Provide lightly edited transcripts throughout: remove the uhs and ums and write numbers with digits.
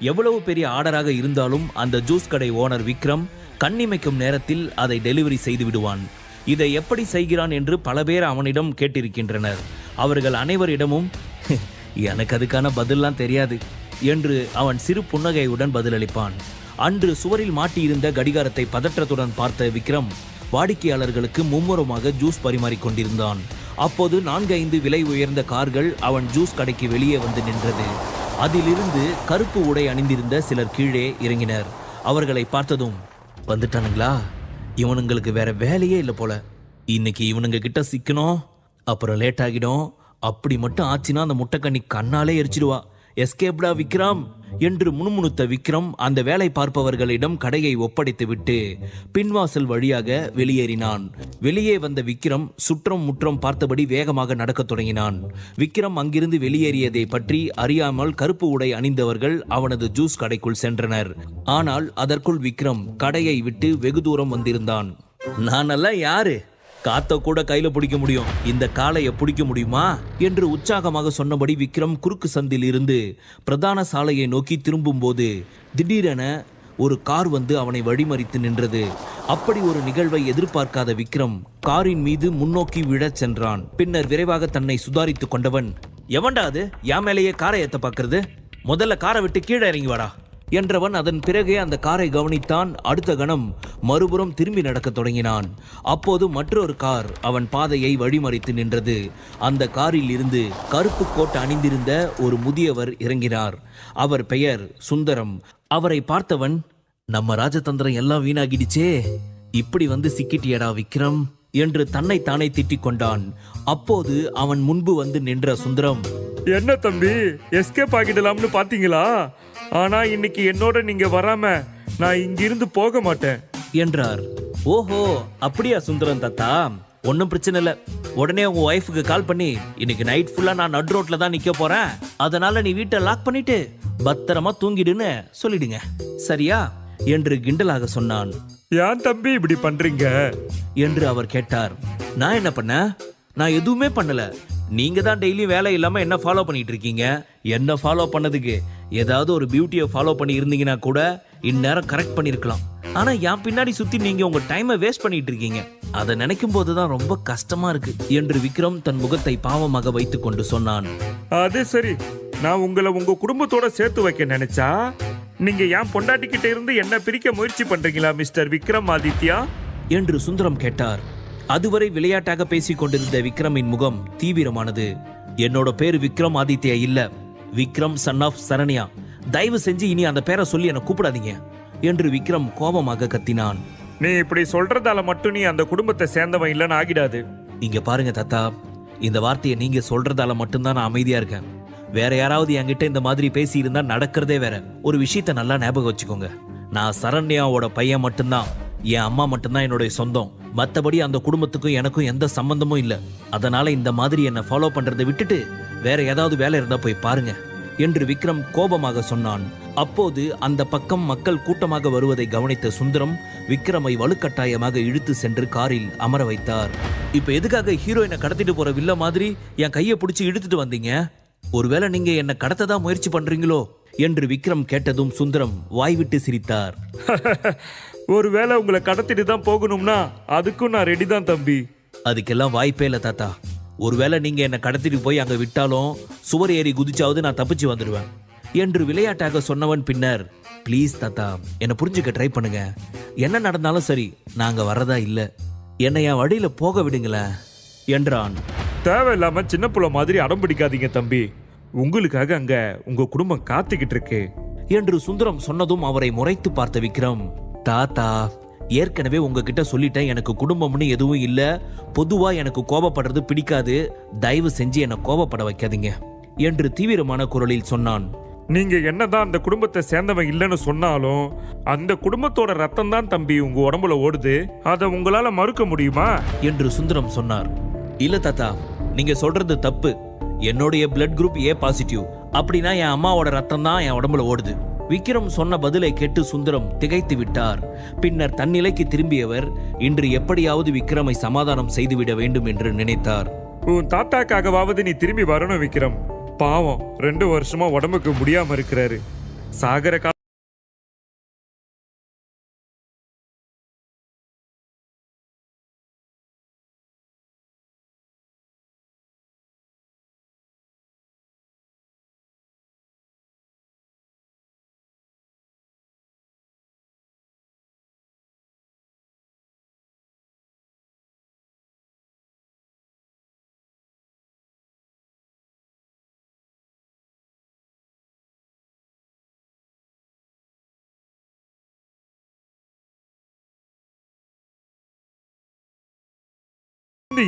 எவ்வளவு பெரிய ஆர்டராக இருந்தாலும் அந்த ஜூஸ் கடை ஓனர் விக்ரம் கண்ணிமைக்கும் நேரத்தில் அதை டெலிவரி செய்து விடுவான். இதை எப்படி செய்கிறான் என்று பல பேர் அவனிடம் கேட்டிருக்கின்றனர். அவர்கள் அனைவரிடமும் எனக்கு அதுக்கான பதில்லாம் தெரியாது என்று அவன் சிறு புன்னகையுடன் பதிலளிப்பான். அன்று சுவரில் மாட்டியிருந்த கடிகாரத்தை பதற்றத்துடன் பார்த்த விக்ரம் வாடிக்கையாளர்களுக்கு மும்முரமாக ஜூஸ் பரிமாறிக் கொண்டிருந்தான். அப்போது 4-5 விலை உயர்ந்த கார்கள் அவன் ஜூஸ் கடைக்கு வெளியே வந்து நின்றது. அதிலிருந்து கருப்பு உடை அணிந்திருந்த சிலர் கீழே இறங்கினர். அவர்களை பார்த்ததும், வந்துட்டானுங்களா, இவனுங்களுக்கு வேற வேலையே இல்லை போல, இன்னைக்கு இவனுங்க கிட்ட சிக்கணும், அப்புறம் லேட் ஆகிடும், அப்படி மட்டும் ஆச்சுன்னா அந்த முட்டைக்கண்ணி கண்ணாலே எரிச்சிடுவா, எஸ்கேப்டா விக்ரம் என்று முணுமுணுத்த விக்ரம் அந்த வேலை பார்ப்பவர்களிடம் கடையை ஒப்படைத்து விட்டு பின்வாசல் வழியாக வெளியேறினான். வெளியே வந்த விக்ரம் சுற்றம் முற்றம் பார்த்தபடி வேகமாக நடக்கத் தொடங்கினான். விக்ரம் அங்கிருந்து வெளியேறியதை பற்றி அறியாமல் கருப்பு உடை அணிந்தவர்கள் அவனது ஜூஸ் கடைக்குள் சென்றனர். ஆனால் அதற்குள் விக்ரம் கடையை விட்டு வெகு தூரம் வந்திருந்தான். நானெல்லாம் யாரு, காத்த கூட கையில பிடிக்க முடியும், இந்த காளையை பிடிக்க முடியுமா என்று உற்சாகமாக சொன்னபடி விக்ரம் குறுக்கு சந்தில் இருந்து பிரதான சாலையை நோக்கி திரும்பும் போது திடீரென ஒரு கார் வந்து அவனை வழிமறித்து நின்றது. அப்படி ஒரு நிகழ்வை எதிர்பார்க்காத விக்ரம் காரின் மீது முன்னோக்கி விழச் சென்றான். பின்னர் விரைவாக தன்னை சுதாரித்துக் கொண்டவன், எவன்டா அது என் மேலேயே காரை ஏத்த பார்க்கறது, முதல்ல காரை விட்டு கீழே இறங்கி வாடா என்றவன் அதன் பிறகே அந்த காரை கவனித்தான். அடுத்த கணம் மறுபுறம் திரும்பி நடக்கத் தொடங்கினான். அப்போது மற்றொரு கார் அவன் பாதையை வழிமறித்து நின்றது. அந்த காரில் இருந்து கருப்பு கோட் அணிந்திருந்த ஒரு முதியவர் இறங்கினார். அவர் பெயர் சுந்தரம். அவரை பார்த்தவன், நம்ம ராஜதந்திரம் எல்லாம் வீணாகிடுச்சே, இப்படி வந்து சிக்கிட்டியடா விக்ரம் என்று தன்னை தானே திட்டிக் கொண்டான். அப்போது அவன் முன்பு வந்து நின்ற சுந்தரம், என்ன தம்பி, எஸ்கேப் ஆகிடலாம்னு பாத்தீங்களா? ஆனா இன்னைக்கு என்னோட நீங்க வராம நான் இங்கிருந்து போக மாட்டேன் என்றார். ஓஹோ, அப்படியா சுந்தரம் தாத்தா, ஒன்னும் பிரச்சனை இல்ல, உடனே உங்க ஒய்ஃபுக்கு கால் பண்ணி இன்னைக்கு நைட் ஃபுல்லா நான் நடு ரோட்ல தான் நிக்க போறேன், அதனால நீ வீட்டை லாக் பண்ணிட்டு பத்திரமா தூங்கிடுன்னு சொல்லிடுங்க, சரியா என்று கிண்டலாக சொன்னான். ஏன் தம்பி இப்படி பண்றீங்க என்று அவர் கேட்டார். நான் என்ன பண்ண, நான் எதுவுமே பண்ணல, நீங்க தான் டெய்லி வேலை இல்லாம என்ன ஃபாலோ பண்ணிட்டு இருக்கீங்க. என்ன ஃபாலோ பண்ணதுக்கு ஏதாவது ஒரு பியூட்டியை ஃபாலோ பண்ணி இருந்தீங்கன்னா கூட இந்நேரம் கரெக்ட் பண்ணிருக்கலாம். ஆனா என் பின்னாடி சுத்தி நீங்க உங்க டைமை வேஸ்ட் பண்ணிட்டு இருக்கீங்க, அதை நினைக்கும் போதுதான் ரொம்ப கஷ்டமா இருக்கு என்று விக்ரம் தன் முகத்தை பாவமாக வைத்துக் கொண்டு சொன்னான். அது சரி, நான் உங்களை உங்க குடும்பத்தோட சேர்த்து வைக்க நினைச்சா நீங்க என் பொண்டாட்டிக்கிட்ட இருந்து என்ன பிரிக்க முயற்சி பண்றீங்களா மிஸ்டர் விக்ரம் ஆதித்யா என்று சுந்தரம் கேட்டார். அதுவரை விளையாட்டாக பேசிக் கொண்டிருந்த விக்ரமின் முகம் தீவிரமானது. என்னோட பேரு விக்ரம் ஆதித்யா இல்ல, விக்ரம் சன் ஆஃப் சரண்யா, தயவு செஞ்சு இனி அந்த பேரை சொல்லி என்ன கூப்பிடாதீங்க என்று விக்ரம் கோபமாக கத்தினான். நீ இப்படி சொல்றதால மட்டும் நீ அந்த குடும்பத்தை சேர்ந்தவன் இல்லைன்னு ஆகிடாது. இங்க பாருங்க தாத்தா, இந்த வார்த்தையை நீங்க சொல்றதால மட்டும்தான் நான் அமைதியா இருக்கேன். வேற யாராவது என்கிட்ட இந்த மாதிரி பேசி இருந்தா நடக்கிறதே வேற. ஒரு விஷயத்த நல்லா ஞாபகம் வச்சுக்கோங்க, நான் சரண்யாவோட பையன் மட்டும்தான், என் அம்மா மட்டும்தான் என்னுடைய சொந்தம், மற்றபடி அந்த குடும்பத்துக்கும் எனக்கும் எந்த சம்பந்தமும் இல்லை. அதனால இந்த மாதிரி என்னை ஃபாலோ பண்றதை விட்டுட்டு வேற ஏதாவது வேலை இருந்தா போய் பாருங்க என்று விக்ரம் கோபமாக சொன்னான். அப்போது அந்த பக்கம் மக்கள் கூட்டமாக வருவதை கவனித்த சுந்தரம் விக்ரமை வலுக்கட்டாயமாக இழுத்து சென்று காரில் அமர வைத்தார். இப்ப எதுக்காக ஹீரோயினை கடத்திட்டு போற வில்ல மாதிரி என் கையை பிடிச்சி இழுத்துட்டு வந்தீங்க? ஒருவேளை நீங்க என்ன கடத்ததான் முயற்சி பண்றீங்களோ என்று விக்ரம் கேட்டதும் சுந்தரம் வாய்விட்டு சிரித்தார். ஒருவேளை உங்களை கடத்திட்டு தான் போகணும்னா அதுக்கும் நான் ரெடி தான் தம்பி. அதுக்கெல்லாம் வாய்ப்பே இல்லை தாத்தா. ஒருவேளை நீங்க என்ன கடத்திட்டு போய் அங்க விட்டாலும் சுவர் ஏறி குதிச்சாவது நான் தப்பிச்சு வந்துடுவேன் என்று விளையாட்டாக சொன்னவன் பின்னர், ப்ளீஸ் தாத்தா, என்னை புரிஞ்சுக்க ட்ரை பண்ணுங்க, என்ன நடந்தாலும் சரி நாங்க வரதா இல்ல, என்னை என் வழியில போக விடுங்களேன் என்றான். தேவையில்லாம சின்ன புள்ள மாதிரி அடம் பிடிக்காதீங்க தம்பி, உங்களுக்காக அங்க உங்க குடும்பம் காத்துக்கிட்டு இருக்கு என்று சுந்தரம் சொன்னதும் அவரை முறைத்து பார்த்த விக்ரம், தாத்தா ஏற்கனவே உங்ககிட்ட சொல்லிட்டேன், எனக்கு குடும்பம்னு எதுவும் இல்ல, பொதுவா எனக்கு கோபப்படுறது பிடிக்காது, தயவு செஞ்சு என்ன கோபப்பட வைக்காதீங்க என்று தீவிரமான குரலில் சொன்னான். நீங்க என்னதான் அந்த குடும்பத்தை சேர்ந்தவன் இல்லைன்னு சொன்னாலும் அந்த குடும்பத்தோட ரத்தம் தான் தம்பி உங்க உடம்புல ஓடுது, அதை உங்களால மறுக்க முடியுமா என்று சுந்தரம் சொன்னார். இல்ல தாத்தா, நீங்க சொல்றது தப்பு, என்னுடைய பிளட் குரூப் ஏ பாசிட்டிவ், அப்படின்னா என் அம்மாவோட ரத்தம் தான் என் உடம்புல ஓடுது. விக்ரம் சொன்ன பதிலை கேட்டு சுந்தரம் திகைத்து விட்டார். பின்னர் தன்னிலைக்கு திரும்பியவர் இன்று எப்படியாவது விக்ரமை சமாதானம் செய்துவிட வேண்டும் என்று நினைத்தார். உன் தாத்தாக்காகவாவது நீ திரும்பி வரணும் விக்ரம், பாவம் 2 வருஷமா உடம்புக்கு முடியாம இருக்கிறாரு, சாகர கால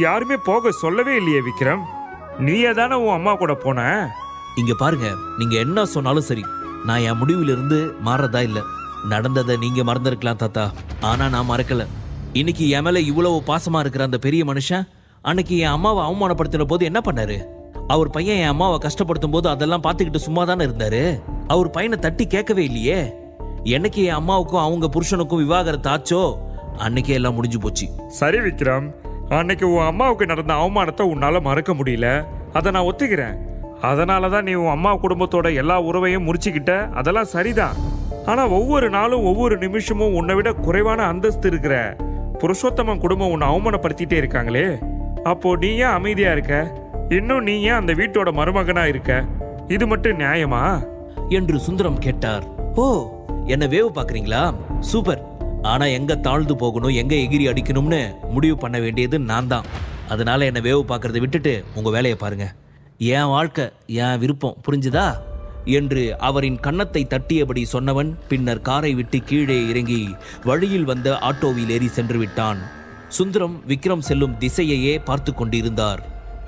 யாருமே போக சொல்லவே இல்லையே விக்ரம். நீயே தானே உன் அம்மா கூட போன. இங்க பாருங்க, நீங்க என்ன சொன்னாலும் சரி, நான் என் முடிவிலிருந்து மாறதா இல்ல. நடந்ததை நீங்க மறந்திருக்கலாம் தாத்தா, ஆனா நான் மறக்கல. இன்னைக்கு என் மேல இவ்வளவு பாசமா இருக்கிற அந்த பெரிய மனுஷன் அன்னைக்கு என் அம்மாவை அவமானப்படுத்தின போது என்ன பண்ணாரு? அவர் பையன் என் அம்மாவை கஷ்டப்படுத்தும் போது அதெல்லாம் பார்த்துக்கிட்டு சும்மா தானே இருந்தாரு. அவர் பையனை தட்டி கேட்கவே இல்லையே. என்னைக்கு என் அம்மாவுக்கும் அவங்க புருஷனுக்கும் விவாகரத்து ஆச்சோ அன்னைக்கே எல்லாம் முடிஞ்சு போச்சு. சரி விக்ரம், அன்னைக்கு உன் அம்மாவுக்கு நடந்த அவமானத்தை உன்னால மறக்க முடியல, அதை நான் ஒத்துக்கிறேன். அதனாலதான் நீ உன் அம்மா குடும்பத்தோட எல்லா உறவையும் முறிச்சுக்கிட்ட, அதெல்லாம் சரிதான். ஆனா ஒவ்வொரு நாளும் ஒவ்வொரு நிமிஷமும் உன்னை விட குறைவான அந்தஸ்து இருக்கிற புருஷோத்தமன் குடும்பம் உன்னை அவமானப்படுத்திட்டே இருக்காங்களே, அப்போ நீ ஏன் அமைதியா இருக்க? இன்னும் நீ ஏன் அந்த வீட்டோட மருமகனா இருக்க? இது மட்டும் நியாயமா என்று சுந்தரம் கேட்டார். ஓ, என்ன வேவு பாக்குறீங்களா? சூப்பர். ஆனா எங்க தாழ்ந்து போகணும், எங்க எகிரி அடிக்கணும்னு முடிவு பண்ண வேண்டியது நான் தான். அதனால என்ன வேவு பார்க்கறதை விட்டுட்டு உங்க வேலையை பாருங்க. என் வாழ்க்கை, என் விருப்பம், புரிஞ்சுதா என்று அவரின் கன்னத்தை தட்டியபடி சொன்னவன் பின்னர் காரை விட்டு கீழே இறங்கி வழியில் வந்த ஆட்டோவில் ஏறி சென்று விட்டான். சுந்தரம் விக்ரம் செல்லும் திசையையே பார்த்து கொண்டிருந்தார்.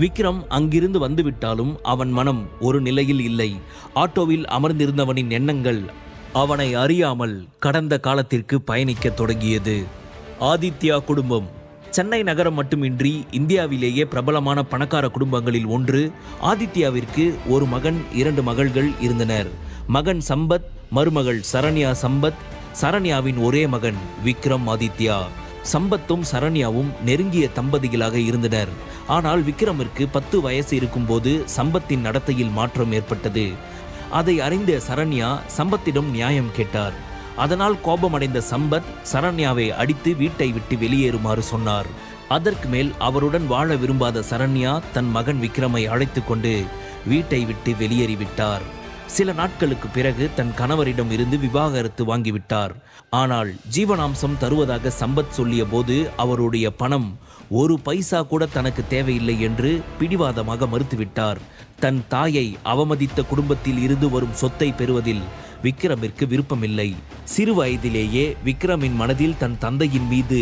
விக்ரம் அங்கிருந்து வந்துவிட்டாலும் அவன் மனம் ஒரு நிலையில் இல்லை. ஆட்டோவில் அமர்ந்திருந்தவனின் எண்ணங்கள் அவனை அறியாமல் கடந்த காலத்திற்கு பயணிக்க தொடங்கியது. ஆதித்யா குடும்பம் சென்னை நகரம் மட்டுமின்றி இந்தியாவிலேயே பிரபலமான பணக்கார குடும்பங்களில் ஒன்று. ஆதித்யாவிற்கு ஒரு மகன், 2 மகள்கள் இருந்தனர். மகன் சம்பத், மருமகள் சரண்யா சம்பத். சரண்யாவின் ஒரே மகன் விக்ரம் ஆதித்யா. சம்பத்தும் சரண்யாவும் நெருங்கிய தம்பதிகளாக இருந்தனர். ஆனால் விக்ரமிற்கு 10 வயசு இருக்கும்போது சம்பத்தின் நடத்தையில் மாற்றம் ஏற்பட்டது. அதை அறிந்த சரண்யா சம்பத்திடம் நியாயம் கேட்டார். அதனால் கோபமடைந்த சம்பத் சரண்யாவை அடித்து வீட்டை விட்டு வெளியேறுமாறு சொன்னார். அதற்கு மேல் அவருடன் வாழ விரும்பாத சரண்யா தன் மகன் விக்ரமை அழைத்து கொண்டு வீட்டை விட்டு வெளியேறிவிட்டார். சில நாட்களுக்கு பிறகு தன் கணவரிடம் இருந்து விவாகரத்து வாங்கிவிட்டார். ஆனால் ஜீவனாம்சம் தருவதாக சம்பத் சொல்லிய போது அவருடைய பணம் 1 பைசா கூட தனக்கு தேவையில்லை என்று பிடிவாதமாக மறுத்துவிட்டார். தன் தாயை அவமதித்த குடும்பத்தில் இருந்து வரும் சொத்தை பெறுவதில் விக்ரமிற்கு விருப்பமில்லை. சிறு வயதிலேயே விக்ரமின் மனதில் தன் தந்தையின் மீது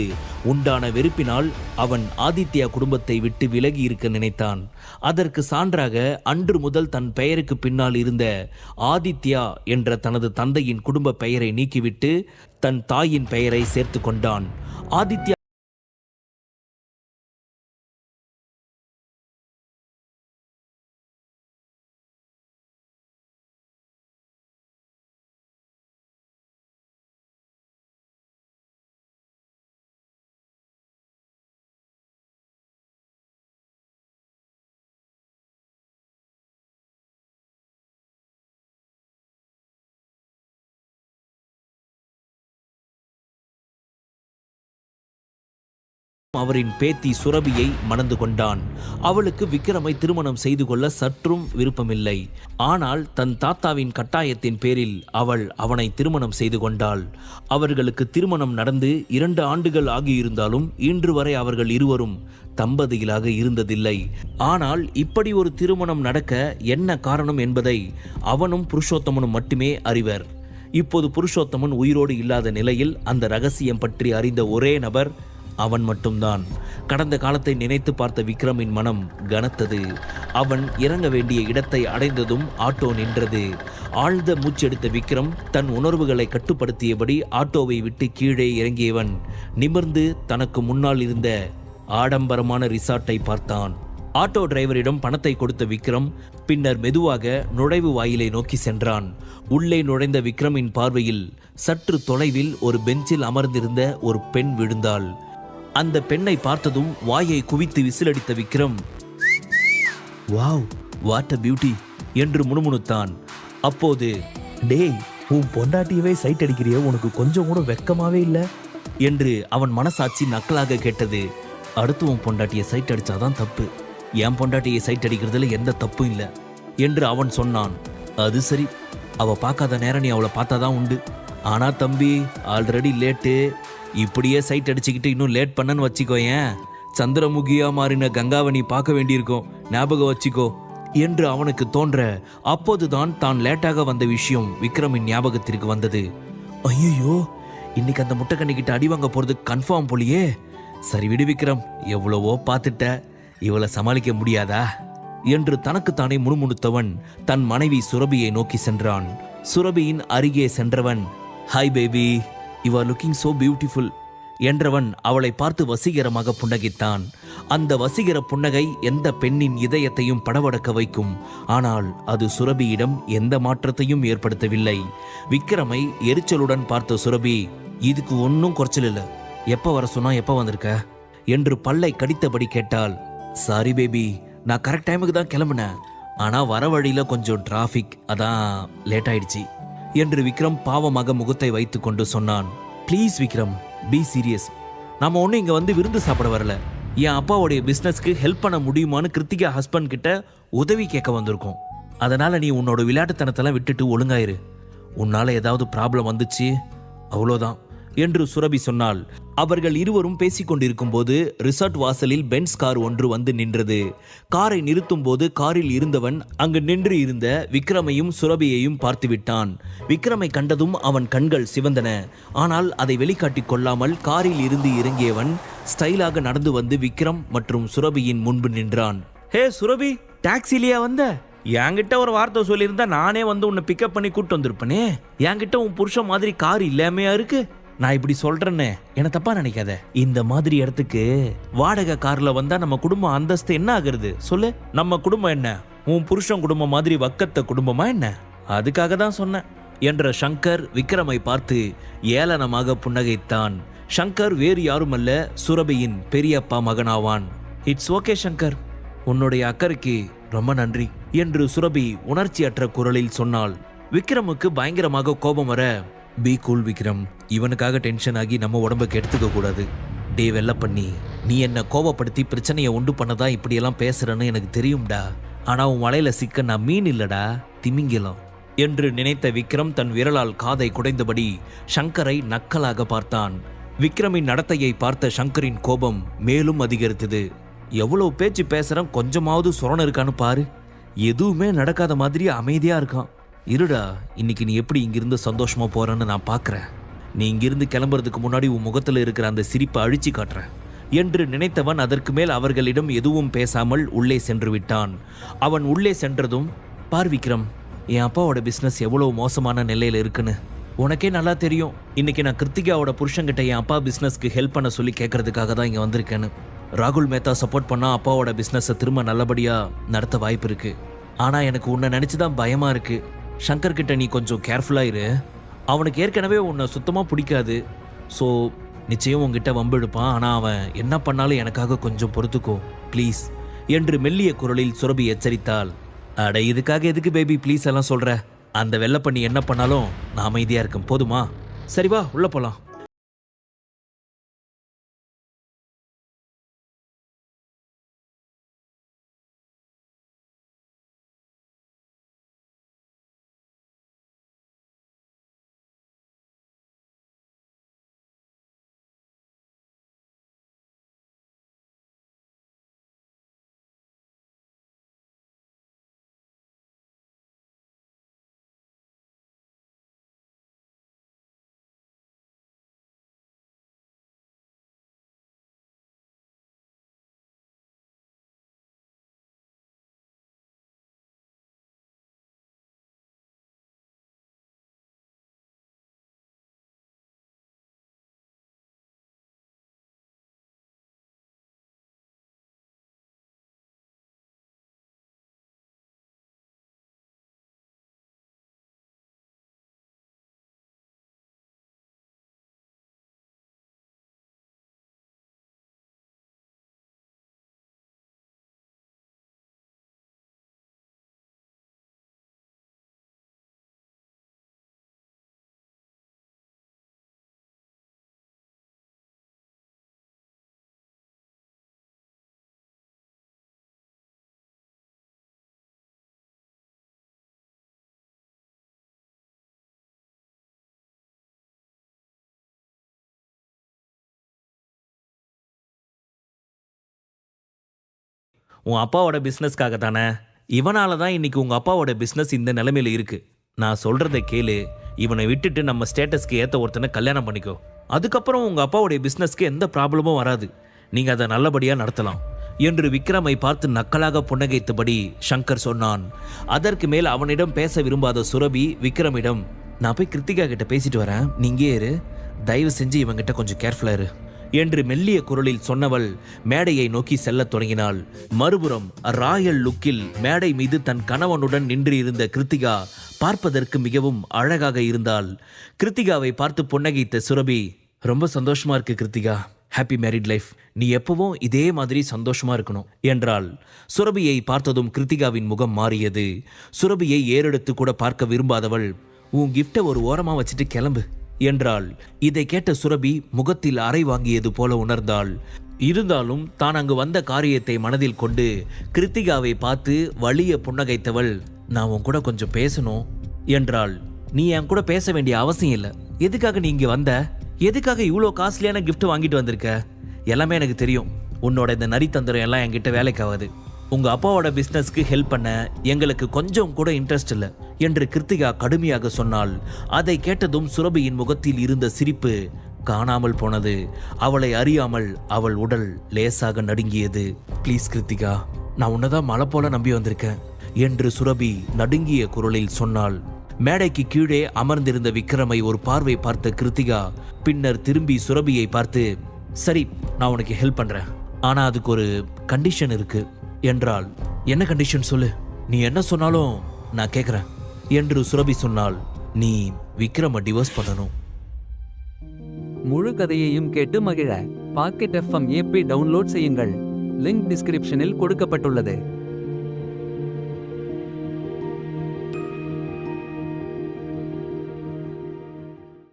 உண்டான வெறுப்பினால் அவன் ஆதித்யா குடும்பத்தை விட்டு விலகி இருக்க நினைத்தான். அதற்கு சான்றாக அன்று முதல் தன் பெயருக்கு பின்னால் இருந்த ஆதித்யா என்ற தனது தந்தையின் குடும்ப பெயரை நீக்கிவிட்டு தன் தாயின் பெயரை சேர்த்து கொண்டான். ஆதித்யா அவரின் பேத்தி சுரபியை மணந்து கொண்டான். அவளுக்கு விக்ரமை திருமணம் செய்து கொள்ள சற்றும் விருப்பமில்லை. ஆனால் தன் தாத்தாவின் கட்டாயத்தின் பேரில் அவள் அவனை திருமணம் செய்து கொண்டாள். அவர்களுக்கு திருமணம் நடந்து 2 ஆண்டுகள் ஆகியிருந்தாலும் இன்று வரை அவர்கள் இருவரும் தம்பதிகளாக இருந்ததில்லை. ஆனால் இப்படி ஒரு திருமணம் நடக்க என்ன காரணம் என்பதை அவனும் புருஷோத்தமனும் மட்டுமே அறிவர். இப்போது புருஷோத்தமன் உயிரோடு இல்லாத நிலையில் அந்த ரகசியம் பற்றி அறிந்த ஒரே நபர் அவன் மட்டும்தான். கடந்த காலத்தை நினைத்து பார்த்த விக்ரமின் மனம் கனத்தது. அவன் இறங்க வேண்டிய இடத்தை அடைந்ததும் ஆட்டோ நின்றது. ஆழ்ந்த மூச்செடுத்த விக்ரம் தன் உணர்வுகளை கட்டுப்படுத்தியபடி ஆட்டோவை விட்டு கீழே இறங்கியவன் நிமிர்ந்து தனக்கு முன்னால் இருந்த ஆடம்பரமான ரிசார்ட்டை பார்த்தான். ஆட்டோ டிரைவரிடம் பணத்தை கொடுத்த விக்ரம் பின்னர் மெதுவாக நுழைவு வாயிலை நோக்கி சென்றான். உள்ளே நுழைந்த விக்ரமின் பார்வையில் சற்று தொலைவில் ஒரு பெஞ்சில் அமர்ந்திருந்த ஒரு பெண் விழுந்தாள். அந்த பெண்ணை பார்த்ததும் வாயை குவித்து விசிலடித்த Vikram, wow, what a beauty என்று முணுமுணுத்தான். அப்போது, டேய், உன் பொண்டாட்டியவே சைட் அடிக்கிறிய, உனக்கு கொஞ்சம் கூட வெக்கமாவே இல்ல என்று அவன் மனசாட்சி நக்கலாக கேட்டது. அடுத்து உன் பொண்டாட்டியை சைட் அடிச்சாதான் தப்பு, என் பொண்டாட்டியை சைட் அடிக்கிறதுல எந்த தப்பும் இல்லை என்று அவன் சொன்னான். அது சரி, அவ பார்க்காத நேரம் நீ அவளை பார்த்தாதான் உண்டு. ஆனா தம்பி, ஆல்ரெடி லேட்டு. இப்படியே சைட் அடிச்சுக்கிட்டு இன்னும் லேட் பண்ணன்னு வச்சுக்கோயேன், சந்திரமுகியா மாறின கங்காவை நீ பார்க்க வேண்டியிருக்கும், ஞாபகம் வச்சுக்கோ என்று அவனுக்கு தோன்ற, அப்போதுதான் தான் லேட்டாக வந்த விஷயம் விக்ரமின் ஞாபகத்திற்கு வந்தது. ஐயோ, இன்னைக்கு அந்த முட்டைக்கண்ணிக்கிட்ட அடி வாங்க போறது கன்ஃபார்ம் போலியே. சரி விடு விக்ரம், எவ்வளவோ பார்த்துட்ட, இவளை சமாளிக்க முடியாதா என்று தனக்குத்தானே முணுமுணுத்தவன் தன் மனைவி சுரபியை நோக்கி சென்றான். சுரபியின் அருகே சென்றவன், hi baby, you are looking so beautiful என்றவன் அவளை பார்த்து வசீகரமாக புன்னகைத்தான். அந்த வசீகர புன்னகை எந்த பெண்ணின் இதயத்தையும் படபடக்க வைக்கும். ஆனால் அது சுரபியிடம் எந்த மாற்றத்தையும் ஏற்படுத்தவில்லை. விக்ரமை எரிச்சலுடன் பார்த்த சுரபி, இதுக்கு ஒன்றும் குறைச்சல் இல்லை, எப்போ வர சொன்னா எப்போ வந்திருக்க என்று பல்லை கடித்தபடி கேட்டாள். சாரி பேபி, நான் கரெக்ட் டைமுக்கு தான் கிளம்புனேன், ஆனா வர வழியில கொஞ்சம் டிராஃபிக், அதான் லேட் ஆயிடுச்சு என்று விக்ரம் பாவமாக முகத்தை வைத்து கொண்டு சொன்னான். Please Vikram, be serious. நாம ஒன்றும் இங்க வந்து விருந்து சாப்பிட வரல, என் அப்பாவுடைய பிஸ்னஸ்க்கு ஹெல்ப் பண்ண முடியுமான்னு கிருத்திகா ஹஸ்பண்ட் கிட்ட உதவி கேட்க வந்திருக்கோம். அதனால நீ உன்னோட விளையாட்டுத்தனத்தெல்லாம் விட்டுட்டு ஒழுங்காயிரு. உன்னால ஏதாவது ப்ராப்ளம் வந்துச்சு அவ்வளோதான் என்று சுரபி சொன்னாள். அவர்கள் இருவரும் பேசிக்கொண்டிருக்கும் போது ரிசார்ட் வாசலில் பென்ஸ் கார் ஒன்று வந்து நின்றது. காரை நிறுத்தும் போது காரில் இருந்தவன் அங்கு நின்று இருந்த விக்ரமையும் சுரபியையும் பார்த்து விட்டான். விக்ரமை கண்டதும் அவன் கண்கள் சிவந்தன. ஆனால் அதை வெளிக்காட்டிக் கொள்ளாமல் காரில் இருந்து இறங்கியவன் ஸ்டைலாக நடந்து வந்து விக்ரம் மற்றும் சுரபியின் முன்பு நின்றான். ஹே சுரபி, டாக்ஸிலியா வந்த? என்கிட்ட ஒரு வார்த்தை சொல்லியிருந்தா நானே வந்து உன்னை பிக்கப் பண்ணி கூட்டு வந்திருப்பனே. என்கிட்ட உன் புருஷன் மாதிரி கார் இல்லாமையா இருக்கு? நான் இப்படி சொல்றேன்னு என்ன தப்பா நினைக்காத. இந்த மாதிரி இடத்துக்கு வாடகை கார்ல வந்தா நம்ம குடும்பம் அந்தஸ்து என்ன ஆகுறது சொல்லு? நம்ம குடும்பம் என்ன உன் புருஷன் குடும்பம் மாதிரி வக்கத்த குடும்பமா என்ன? அதுக்காக தான் சொன்னேன் என்ற சங்கர் விக்ரமை பார்த்து ஏளனமாக புன்னகைத்தான். சங்கர் வேறு யாருமல்ல, சுரபியின் பெரியப்பா மகனாவான். இட்ஸ் ஓகே சங்கர், உன்னுடைய அக்கறைக்கு ரொம்ப நன்றி என்று சுரபி உணர்ச்சியற்ற குரலில் சொன்னாள். விக்ரமுக்கு பயங்கரமாக கோபம் வர, பி கூல் விக்ரம், இவனுக்காக டென்ஷன் ஆகி நம்ம உடம்பை கெடுத்துக்க கூடாது. டே வெள்ள பண்ணி, நீ என்ன கோபப்படுத்தி பிரச்சனையை உண்டு பண்ணதா இப்படியெல்லாம் பேசுறேன்னு எனக்கு தெரியும்டா. ஆனா உன் வலையில சிக்க நான் மீன் இல்லடா, திமிங்கலம் என்று நினைத்த விக்ரம் தன் விரலால் காதை குடைந்தபடி சங்கரை நக்கலாக பார்த்தான். விக்ரமின் நடத்தையை பார்த்த சங்கரின் கோபம் மேலும் அதிகரித்தது. எவ்வளவு பேச்சு பேசுறேன், கொஞ்சமாவது சொரணம் இருக்கான்னு பாரு. எதுவுமே நடக்காத மாதிரி அமைதியா இருக்கான். இருடா, இன்னைக்கு நீ எப்படி இங்கிருந்து சந்தோஷமா போறன்னு நான் பார்க்கறேன். நீ இங்கிருந்து கிளம்புறதுக்கு முன்னாடி உன் முகத்துல இருக்கிற அந்த சிரிப்பை அழிச்சு காட்டுறேன் என்று நினைத்தவன் அதற்கு மேல் அவர்களிடம் எதுவும் பேசாமல் உள்ளே சென்று விட்டான். அவன் உள்ளே சென்றதும், பார் விக்ரம், என் அப்பாவோட பிஸ்னஸ் எவ்வளவு மோசமான நிலையில இருக்குன்னு உனக்கே நல்லா தெரியும். இன்னைக்கு நான் கிருத்திகாவோட புருஷன்கிட்ட என் அப்பா பிஸ்னஸ்க்கு ஹெல்ப் பண்ண சொல்லி கேட்கறதுக்காக தான் இங்க வந்திருக்கேன்னு. ராகுல் மேத்தா சப்போர்ட் பண்ணா அப்பாவோட பிஸ்னஸை திரும்ப நல்லபடியா நடத்த வாய்ப்பு இருக்கு. ஆனா எனக்கு உன்னை நினைச்சுதான் பயமா இருக்கு. சங்கர் கிட்ட நீ கொஞ்சம் கேர்ஃபுல்லா இரு. அவனுக்கு ஏற்கனவே உன்னை சுத்தமா பிடிக்காது. ஸோ நிச்சயம் உங்ககிட்ட வம்பு எடுப்பான். ஆனா அவன் என்ன பண்ணாலும் எனக்காக கொஞ்சம் பொறுத்துக்கோ ப்ளீஸ் என்று மெல்லிய குரலில் சுரபி எச்சரித்தாள். அட, இதுக்காக எதுக்கு பேபி ப்ளீஸ் எல்லாம் சொல்ற? அந்த வெள்ளை பண்ணி என்ன பண்ணாலும் நான் அமைதியா இருக்கேன், போதுமா? சரி வா, உள்ள போலாம். உன் அப்பாவோட பிஸ்னஸ்க்காக தானே. இவனால தான் இன்னைக்கு உங்க அப்பாவோட பிஸ்னஸ் இந்த நிலைமையில இருக்கு. நான் சொல்றதை கேளு. இவனை விட்டுட்டு நம்ம ஸ்டேட்டஸ்க்கு ஏத்த ஒருத்தனை கல்யாணம் பண்ணிக்கோ. அதுக்கப்புறம் உங்க அப்பாவுடைய பிஸ்னஸ்க்கு எந்த ப்ராப்ளமும் வராது. நீங்க அதை நல்லபடியா நடத்தலாம் என்று விக்ரமை பார்த்து நக்கலாக புன்னகைத்தபடி சங்கர் சொன்னான். அதற்கு மேல் அவனிடம் பேச விரும்பாத சுரபி விக்ரமிடம், நான் போய் கிருத்திகா கிட்ட பேசிட்டு வரேன், நீங்க இரு, தயவு செஞ்சு இவங்கிட்ட கொஞ்சம் கேர்ஃபுல்லா இரு என்று மெல்லிய குரலில் சொன்னவள் மேடையை நோக்கி செல்லத் தொடங்கினாள். மறுபுறம் ராயல் லுக்கில் மேடை மீது தன் கணவனுடன் நின்று இருந்த கிருத்திகா பார்ப்பதற்கு மிகவும் அழகாக இருந்தாள். கிருத்திகாவை பார்த்து புன்னகைத்த சுரபி, ரொம்ப சந்தோஷமா இருக்கு கிருத்திகா, ஹாப்பி மேரிட் லைஃப், நீ எப்பவும் இதே மாதிரி சந்தோஷமா இருக்கணும் என்றாள். சுரபியை பார்த்ததும் கிருத்திகாவின் முகம் மாறியது. சுரபியை ஏறெடுத்து கூட பார்க்க விரும்பாதவள், உன் கிஃப்டை ஒரு ஓரமா வச்சுட்டு கிளம்பு என்றாள். இதை கேட்ட சுரபி முகத்தில் அறை வாங்கியது போல உணர்ந்தாள். இருந்தாலும் தான் அங்கு வந்த காரியத்தை மனதில் கொண்டு கிருத்திகாவை பார்த்து வலிய புன்னகைத்தவள், நான் உன் கூட கொஞ்சம் பேசணும் என்றாள். நீ என் கூட பேச வேண்டிய அவசியம் இல்லை. எதுக்காக நீ இங்க வந்த? எதுக்காக இவ்வளோ காஸ்ட்லியான கிஃப்ட் வாங்கிட்டு வந்திருக்க? எல்லாமே எனக்கு தெரியும். உன்னோட இந்த நரித்தந்திரம் எல்லாம் என்கிட்ட வேலைக்காகாது. உங்க அப்பாவோட பிஸ்னஸ்க்கு ஹெல்ப் பண்ண எங்களுக்கு கொஞ்சம் கூட இன்ட்ரெஸ்ட் இல்லை என்று கிருத்திகா கடுமையாக சொன்னாள். அதை கேட்டதும் சுரபியின் முகத்தில் இருந்த சிரிப்பு காணாமல் போனது. அவளை அறியாமல் அவள் உடல் லேசாக நடுங்கியது. ப்ளீஸ் கிருத்திகா, நான் உன்னதான் மலை போல நம்பி வந்திருக்கேன் என்று சுரபி நடுங்கிய குரலில் சொன்னாள். மேடைக்கு கீழே அமர்ந்திருந்த விக்ரமை ஒரு பார்வை பார்த்த கிருத்திகா பின்னர் திரும்பி சுரபியை பார்த்து, சரி, நான் உனக்கு ஹெல்ப் பண்றேன், ஆனா அதுக்கு ஒரு கண்டிஷன் இருக்கு என்றாள். என்ன கண்டிஷன் சொல்லு, நீ என்ன சொன்னாலும் நான் கேட்கிறேன் என்று சுரபி சொன்னாள். நீ விக்ரம டிவோர்ஸ் பண்ணணும். முழு கதையையும் கேட்டு மகிழ பாக்கெட் FM ஆப்பை டவுன்லோட் செய்யுங்கள். லிங்க் டிஸ்கிரிப்ஷனில் கொடுக்கப்பட்டுள்ளது.